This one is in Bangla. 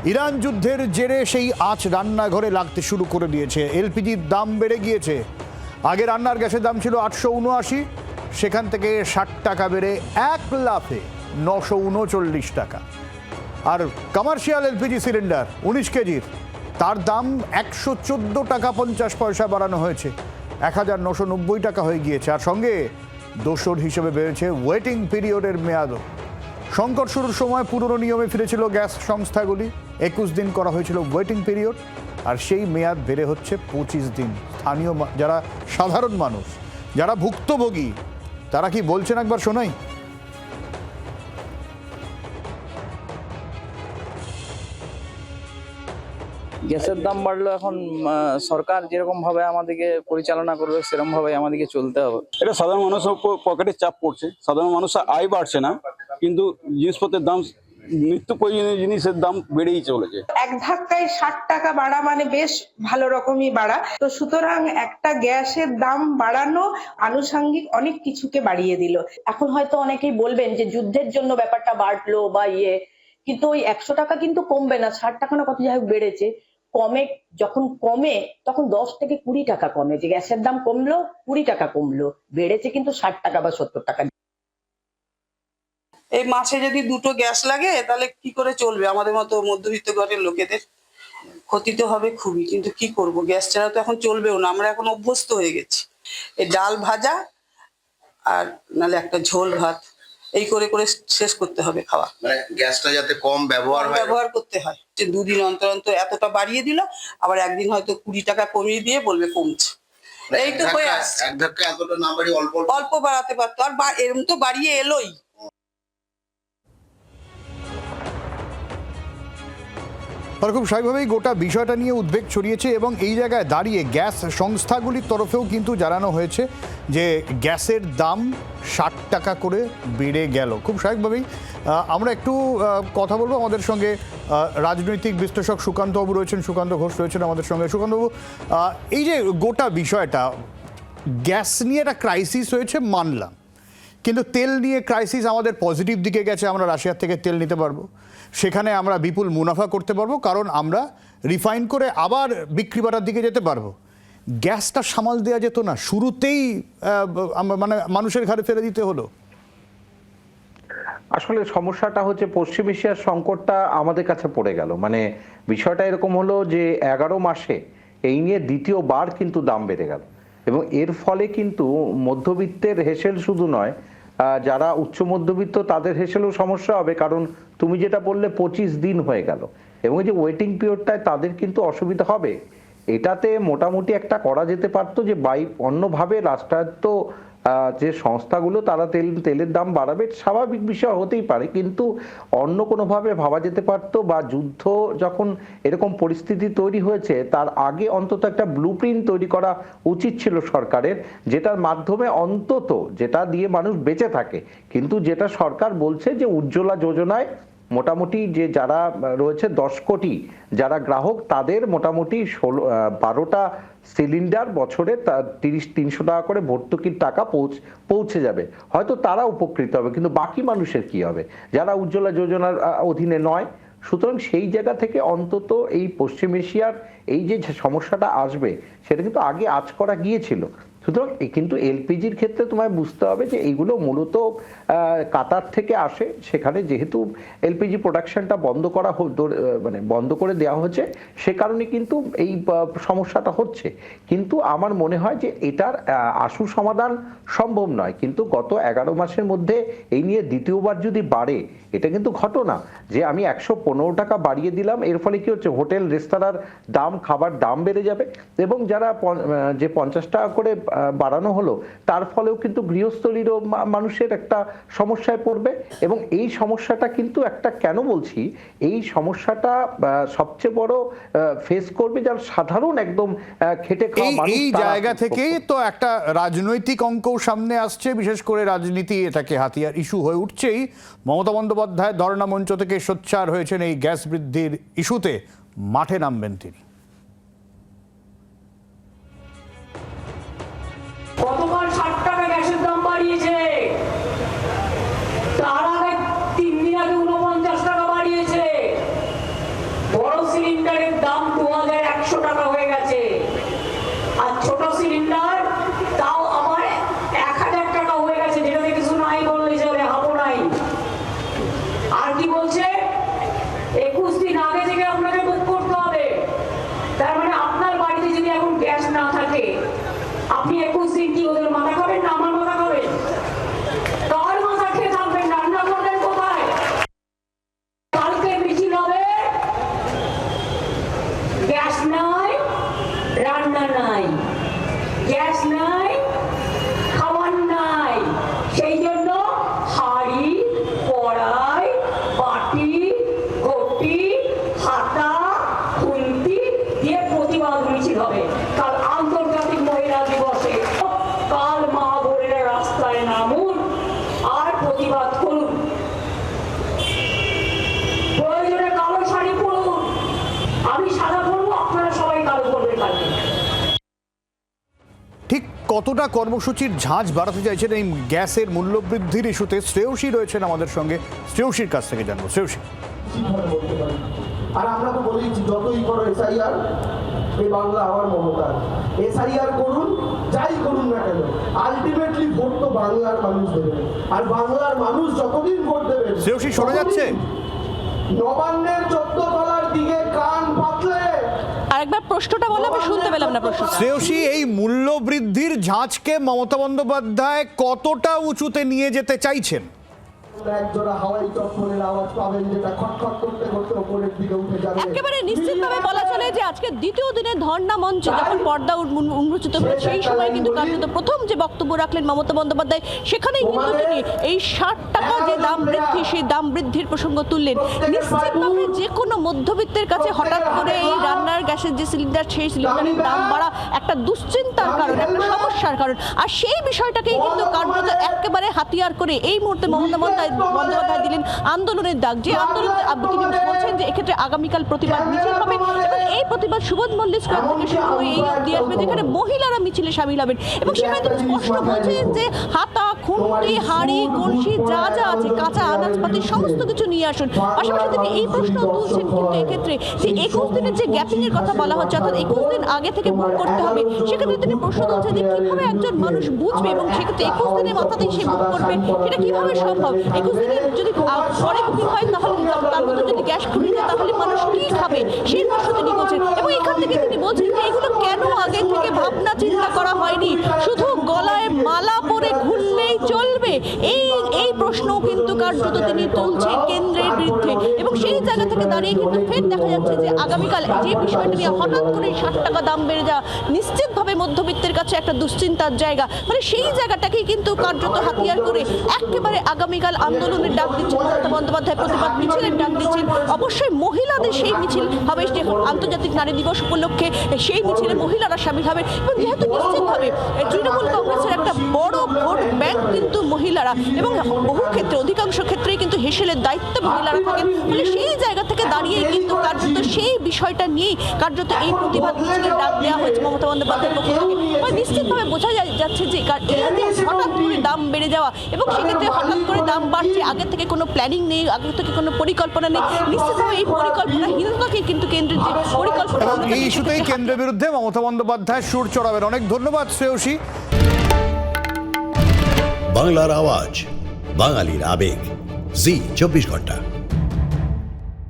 ইরান যুদ্ধের জেরে সেই আঁচ রান্নাঘরে লাগতে শুরু করে দিয়েছে। এলপিজির দাম বেড়ে গিয়েছে। আগে রান্নার গ্যাসের দাম ছিল 879, সেখান থেকে 60 টাকা বেড়ে 1 লাফে 939 টাকা। আর কমার্শিয়াল এলপিজি সিলিন্ডার 19 কেজির তার দাম 114 টাকা 50 পয়সা বাড়ানো হয়েছে, 1990 টাকা হয়ে গিয়েছে। আর সঙ্গে দোসর হিসেবে বেড়েছে ওয়েটিং পিরিয়ডের মেয়াদও। সংকট শুরুর সময় পুরনো নিয়মে ফিরেছিল গ্যাস সংস্থাগুলি, 21 দিন করা হয়েছিল ওয়েটিং পিরিয়ড, আর সেই মেয়াদ বেড়ে হচ্ছে 25 দিন। স্থানীয় যারা সাধারণ মানুষ, যারা ভুক্তভোগী, তারা কি বলছেন একবার শোনাই। গ্যাসের দাম বাড়লো, এখন সরকার যেরকম ভাবে আমাদেরকে পরিচালনা করবে সেরকম ভাবে আমাদেরকে চলতে হবে। এটা সাধারণ মানুষের উপর পকেটে চাপ পড়ছে। সাধারণ মানুষের আয় বাড়ছে না, কিন্তু জিনিসপত্রের দাম, নিত্য প্রয়োজনীয় জিনিসের দাম বেড়েই চলেছে। এক ধাক্কায় 60 টাকা বাড়া মানে বেশ ভালো রকমই বাড়া। তো সুতরাং একটা গ্যাসের দাম বাড়ানো আনুষঙ্গিক অনেক কিছুকে বাড়িয়ে দিল। এখন হয়তো অনেকেই বলবেন যে যুদ্ধের জন্য ব্যাপারটা বাড়লো বা কিন্তু ওই 100 টাকা কিন্তু কমবে না, 60 টাকা না কত যাই হোক বেড়েছে। যখন কমে তখন 10 থেকে 20 টাকা কমে, যে গ্যাসের দাম কমলো 20 টাকা কমলো, বেড়েছে কিন্তু 60 টাকা বা 70 টাকা। এই মাসে যদি দুটো গ্যাস লাগে তাহলে কি করে চলবে? আমাদের মতো মধ্যবিত্ত ঘরের লোকেদের ক্ষতি তো হবে খুবই, কিন্তু কি করব, গ্যাস ছাড়া তো এখন চলবেও না। আমরা এখন অভ্যস্ত হয়ে গেছি এই ডাল ভাজা আর নালে একটা ঝোল ভাত, এই করে করে শেষ করতে হবে খাওয়া। মানে গ্যাসটা যাতে কম ব্যবহার করতে হয়। যে দুদিন অন্তর অন্তর এতটা বাড়িয়ে দিল, আবার একদিন হয়তো 20 টাকা কমিয়ে দিয়ে বলবে কমছে। এই তো হয়ে আসছে। এক ধাক্কা এতটা না বাড়ি অল্প অল্প বাড়াতে পারতো, আর এরকম তো বাড়িয়ে এলোই। আর খুব স্বাভাবিকভাবেই গোটা বিষয়টা নিয়ে উদ্বেগ ছড়িয়েছে, এবং এই জায়গায় দাঁড়িয়ে গ্যাস সংস্থাগুলির তরফেও কিন্তু জানানো হয়েছে যে গ্যাসের দাম 60 টাকা করে বেড়ে গেল। খুব স্বাভাবিকভাবেই আমরা একটু কথা বলবো। আমাদের সঙ্গে রাজনৈতিক বিশ্লেষক সুকান্তবাবু রয়েছেন, সুকান্ত ঘোষ রয়েছেন আমাদের সঙ্গে। সুকান্তবাবু, এই যে গোটা বিষয়টা, গ্যাস নিয়ে একটা ক্রাইসিস হয়েছে মানলাম, কিন্তু তেল নিয়ে ক্রাইসিস আমাদের পজিটিভ দিকে গেছে। আমরা রাশিয়ার থেকে তেল নিতে পারবো, সেখানে আমরা বিপুল মুনাফা করতে পারবো, কারণ আমরা রিফাইন করে আবার বিক্রি বাটার দিকে যেতে পারবো। গ্যাসটা সামাল দেওয়া যেত না, শুরুতেই মানে মানুষের ঘাড়ে ফেলে দিতে হলো। আসলে সমস্যাটা হচ্ছে পশ্চিম এশিয়ার সংকটটা আমাদের কাছে পড়ে গেল। মানে বিষয়টা এরকম হলো যে 11 মাসে এই নিয়ে দ্বিতীয়বার কিন্তু দাম বেড়ে গেল, এবং এর ফলে কিন্তু মধ্যবিত্তের হেসেল শুধু নয়, যারা উচ্চ মধ্যবিত্ত তাদের হেসেলেও সমস্যা হবে। কারণ তুমি যেটা বললে 25 দিন হয়ে গেল, এবং এই যে ওয়েটিং পিরিয়ডটায় তাদের কিন্তু অসুবিধা হবে। এটাতে মোটামুটি একটা করা যেতে পারতো যে অন্যভাবে রাষ্ট্রায়ত্ত যে সংস্থাগুলো তারা তেলের দাম বাড়াবে, স্বাভাবিক বিষয় হতেই পারে, কিন্তু অন্য কোনোভাবে ভাবা যেতে পারতো। বা যুদ্ধ যখন এরকম পরিস্থিতি তৈরি হয়েছে তার আগে অন্তত একটা ব্লুপ্রিন্ট তৈরি করা উচিত ছিল সরকারের, যেটার মাধ্যমে অন্তত যেটা দিয়ে মানুষ বেঁচে থাকে। কিন্তু যেটা সরকার বলছে যে উজ্জ্বলা যোজনায় মোটামুটি যে যারা রয়েছে 10 কোটি যারা গ্রাহক, তাদের মোটামুটি 12টা সিলিন্ডার বছরে 300 টাকা করে ভর্তুকির টাকা পৌঁছে যাবে। হয়তো তারা উপকৃত হবে, কিন্তু বাকি মানুষের কি হবে যারা উজ্জ্বলা যোজনার অধীনে নয়? সুতরাং সেই জায়গা থেকে অন্তত এই পশ্চিম এশিয়ার এই যে সমস্যাটা আসবে সেটা কিন্তু আগে আঁচ করা গিয়েছিল। সুতরাং কিন্তু এলপিজির ক্ষেত্রে তোমায় বুঝতে হবে যে এইগুলো মূলত কাতার থেকে আসে। সেখানে যেহেতু এলপিজি প্রোডাকশনটা বন্ধ করে দেওয়া হচ্ছে, সে কারণে কিন্তু এই সমস্যাটা হচ্ছে। কিন্তু আমার মনে হয় যে এটার আশু সমাধান সম্ভব নয়। কিন্তু গত 11 মাসের মধ্যে এই নিয়ে দ্বিতীয়বার যদি বাড়ে, এটা কিন্তু ঘটনা যে আমি 115 টাকা বাড়িয়ে দিলাম, এর ফলে কি হচ্ছে, হোটেল রেস্তোরাঁর দাম, খাবার দাম বেড়ে যাবে, এবং যারা যে 50 টাকা করে বাড়ানো হলো তার ফলেও কিন্তু গৃহস্থলীরও মানুষের একটা সমস্যায় পড়বে। এবং এই সমস্যাটা কিন্তু একটা, কেন বলছি, এই সমস্যাটা সবচেয়ে বড় ফেস করবে যারা সাধারণ একদম খেটে খাওয়া মানুষ। এই জায়গা থেকেই তো একটা রাজনৈতিক অঙ্কও সামনে আসছে, বিশেষ করে রাজনীতি এটাকে হাতিয়ার ইস্যু হয়ে উঠছেই। মমতা বন্দ্যোপাধ্যায় ধর্ণা মঞ্চ থেকে সোচ্চার হয়েছেন এই গ্যাস বৃদ্ধির ইস্যুতে, মাঠে নামবেন তিনি। গতকাল 60 টাকা গ্যাসের দাম বাড়িয়েছে, তার আগে 3 দিন আগে 49 টাকা বাড়িয়েছে। সিলিন্ডারের দাম 2100 টাকা হয়ে গেছে, আর ছোট সিলিন্ডার তাও আমার 1000 টাকা হয়ে গেছে, যেটাতে কিছু নাই বললে চলে, হাবো নাই। আর কি বলছে, 21 দিন আগে থেকে আপনাকে বুক করতে হবে। তার মানে আপনার বাড়িতে যদি এখন গ্যাস না থাকে, আপনি 21 দিন কি ওদের মাথা খাবেন না আমার মাথা খাবেন? কার মাথা খেয়ে থাকবেন? রান্না করবেন কোথায়? কালকে মিছিল হবে, গ্যাস নাই, রান্না নাই, গ্যাস নাই, খাবার নাই, সেই জন্য হাঁড়ি, কড়াই, বাটি, ঘটি, হাতা, খুন্তি দিয়ে প্রতিবাদ মিছিল হবে। কাল আন্তর্জাতিক মহিলা দিবসে কাল মা বোনেরা রাস্তায় নামুন আর প্রতিবাদ করুন। প্রয়োজনে কালো শাড়ি পরুন, আমি সাদা পরবো, আপনারা সবাই কালো পরবেন কালকে। ঠিক কতটা কর্মসূচির ঝাঁজ বাড়াতে চাইছেন এই গ্যাসের মূল্যবৃদ্ধির ইস্যুতে? শ্রেয়সী রয়েছেন আমাদের সঙ্গে, শ্রেয়সীর কাছ থেকে জানবো। শ্রেয়সী, আর আমরা তো বলি যতই করো এসআইআর, এই বাংলা আমার মমতার, এসআইআর করুন, যাই করুন না কেন, আলটিমেটলি ভোট তো বাংলার মানুষ দেবে। আর বাংলার মানুষ যতদিন ভোট দেবে, শ্রেয়সী শোনা যাচ্ছে? নবান্নের 14 তলার দিকে কান পাতলে। আরেকবার প্রশ্নটা বলো, আমি শুনতে পেলাম না প্রশ্নটা। শ্রেয়সী, এই মূল্য বৃদ্ধির ঝাঁজকে মমতা বন্দ্যোপাধ্যায় কতটা উঁচুতে নিয়ে যেতে চাইছেন? একজোড়া হাওয়াই চপ্পলের আওয়াজ পাবেন, যেটা খটখট করতে করতে উপরের দিকে উঠে যাবে। একেবারে নিশ্চিতভাবে বলা চলে যে আজকে দ্বিতীয় দিনে ধর্ণা মঞ্চে যখন পর্দা উন্মোচিত হলো, সেই সময় কিন্তু কার্যত প্রথম যে বক্তব্য রাখলেন মমতা বন্দ্যোপাধ্যায়, সেখানেই কিন্তু তিনি এই 60 টাকা যে দাম বৃদ্ধি, সেই দাম বৃদ্ধির প্রসঙ্গ তুললেন। নিশ্চিতভাবে যে কোনো মধ্যবিত্তের কাছে হঠাৎ করে এই রান্নার গ্যাসের যে সিলিন্ডার, সেই সিলিন্ডারের দাম বাড়া একটা দুশ্চিন্তার কারণ, একটা সমস্যার কারণ। আর সেই বিষয়টাকেই কিন্তু কার্যত একেবারে হাতিয়ার করে এই মুহূর্তে মমতা বন্দ্যোপাধ্যায় দিলেন আন্দোলনের ডাক। যে আন্দোলন তিনি বলছেন যে এক্ষেত্রে আগামীকাল প্রতিবাদ মিছিল হবে, এবং এই প্রতিবাদ সুবোধ মল্লিক স্কোয়ার থেকে শুরু হয়ে এই অবধি আসবে, যেখানে মহিলারা মিছিলে সামিল হবেন। এবং সেখানে তিনি স্পষ্ট বলছেন যে হাতা, খুন্তি, হাঁড়ি, কলসি যা যা আছে, কাঁচা আনাজপাতি সমস্ত কিছু নিয়ে আসুন। পাশাপাশি তিনি এই প্রশ্ন তুলছেন কিন্তু এক্ষেত্রে যে 21 দিনের যে গ্যাপিং এর কথা বলা হচ্ছে, অর্থাৎ 21 দিন আগে থেকে বুক করতে হবে, সেক্ষেত্রে তিনি প্রশ্ন তুলছেন যে কিভাবে একজন মানুষ বুঝবে, এবং সেক্ষেত্রে 21 দিনের মাথাতেই সে বুক করবে, সেটা কিভাবে সম্ভব? 21 দিনের যদি পরে বুকিং হয়, তাহলে তার মধ্যে যদি গ্যাস ফুরিয়ে যায়, তাহলে মানুষ কি খাবে? সেই প্রশ্ন তিনি করছেন। এবং এখান থেকে তিনি বলছেন যে এগুলো কেন আগে থেকে ভাবনা চিন্তা করা হয়নি, শুধু গলায় মালা পরে ঘুরলেই চলবে, এই প্রশ্ন কিন্তু কার্যত তিনি তুলছেন কেন্দ্রের বিরুদ্ধে। এবং সেই জায়গা থেকে দাঁড়িয়ে কিন্তু ফের দেখা যাচ্ছে যে আগামীকাল যে বিষয়টা নিয়ে হঠাৎ করে 60 টাকা দাম বেড়ে যাওয়া নিশ্চিতভাবে মধ্যবিত্তের কাছে একটা দুশ্চিন্তার জায়গা, মানে সেই জায়গাটাকেই কিন্তু কার্যত হাতিয়ার করে একেবারে আগামীকাল আন্দোলনের ডাক দিচ্ছেন মমতা বন্দ্যোপাধ্যায়, প্রতিবাদ মিছিলের ডাক দিচ্ছেন। অবশ্যই মহিলাদের সেই মিছিল হবে, আন্তর্জাতিক নারী দিবস উপলক্ষে সেই মিছিলে মহিলারা সামিল হবেন। এবং যেহেতু নিশ্চিতভাবে তৃণমূল কংগ্রেসের একটা বড় ভোট ব্যাংক কিন্তু মহিলারা, এবং বহু ক্ষেত্রে অধিকাংশ ক্ষেত্রেই কিন্তু হেসেলের দায়িত্বে মহিলারা থাকেন, মানে সেই জায়গা থেকে দাঁড়িয়ে কিন্তু কার্যত সেই বিষয়টা নিয়েই কার্যত এই প্রতিবাদ মিছিলের ডাক দেওয়া হয়েছে মমতা বন্দ্যোপাধ্যায়ের পক্ষ থেকে। নিশ্চিতভাবে বোঝা যাচ্ছে যে হঠাৎ করে দাম বেড়ে যাওয়া, এবং সেক্ষেত্রে হঠাৎ করে দাম বাড়ছে, আগে থেকে কোনো প্ল্যানিং নেই, আগে থেকে কোনো পরিকল্পনা নেই। নিশ্চিতভাবে এই পরিকল্পনাহীনতাকে কিন্তু কেন্দ্রের যে পরিকল্পনা, এই ইস্যুতেই কেন্দ্রের বিরুদ্ধে মমতা বন্দ্যোপাধ্যায় সুর চড়াবেন। অনেক ধন্যবাদ শ্রেয়সী। বাংলার আওয়াজ, বাঙালির আবেগ, জি 24 ঘন্টা।